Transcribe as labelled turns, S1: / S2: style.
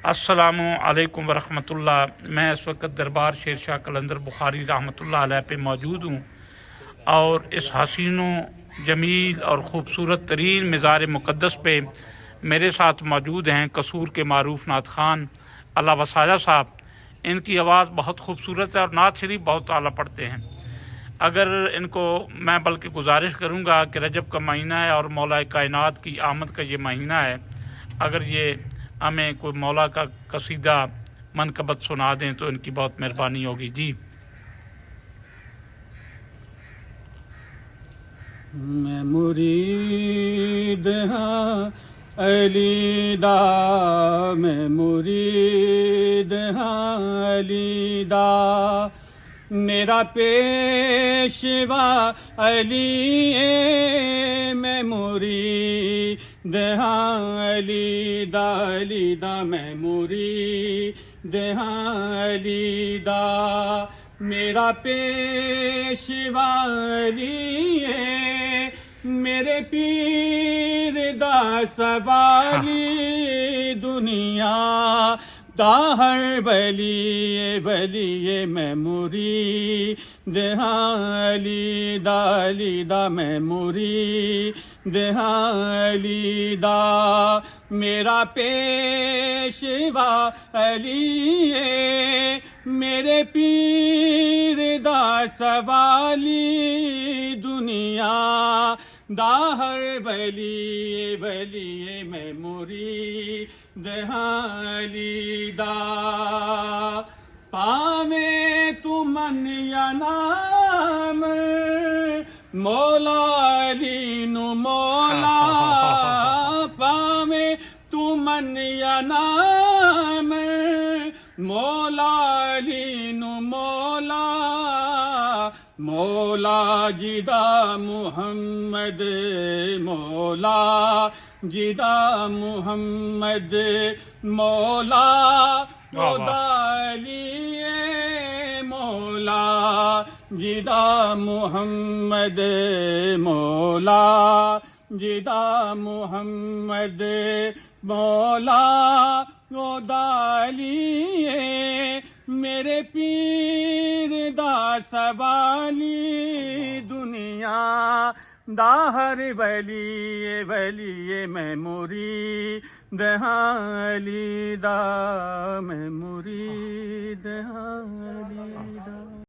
S1: अस्सलामु अलैकुम वरहमतुल्लाह। मैं इस वक्त दरबार शेर शाह कलंदर बुखारी रहमतुल्लाह अलैह पे मौजूद हूँ और इस हसीनो जमील और ख़ूबसूरत तरीन मज़ार मुक़द्दस पे मेरे साथ मौजूद हैं कसूर के मारूफ नात ख़ान अल्लाह वसाया साहब। इनकी आवाज़ बहुत खूबसूरत है और नात शरीफ बहुत आला पढ़ते हैं। अगर इनको मैं बल्कि गुजारिश करूँगा कि रजब का महीना है और मौला कायनात की आमद का ये महीना है, अगर ये हमें कोई मौला का कसीदा मनकबत सुना दें तो इनकी बहुत मेहरबानी होगी जी।
S2: मैं मुरीद हाँ अली दा, मैं मुरीद हाँ अली दा, मेरा पेशवा अली है, मैं मुरीद हाँ अली दा, अली दा मैं मुरीद हाँ अली दा, मेरा पेशवा अली है, मेरे पीर दा सवाली दुनिया दा हर बलिए बलिए, मैं मुरीद हाँ अली दा, अली दा मैं मुरीद हाँ अली दा, मेरा पेशवा अली है, मेरे पीर दा सवाली दुनिया दा हर बलिए बलिए, मैं मुरीद हाँ अली दा, पावे तू मन या नाम मौला अली नु मौला, पावे तू मन या नाम मौला अली नु मौला, मौला जिदा मुहम्मद मौला जिदा मुहम्मद मौला खुदा अली मौला जिदा मुहम्मद मौला जिदा मुहम्मद मौला खुदा अली, मेरे पीर दा सवाली दुनिया दा हर बलिए बलिए, मैं मुरीद हाँ अली दा, मैं मुरीद हाँ अली दा।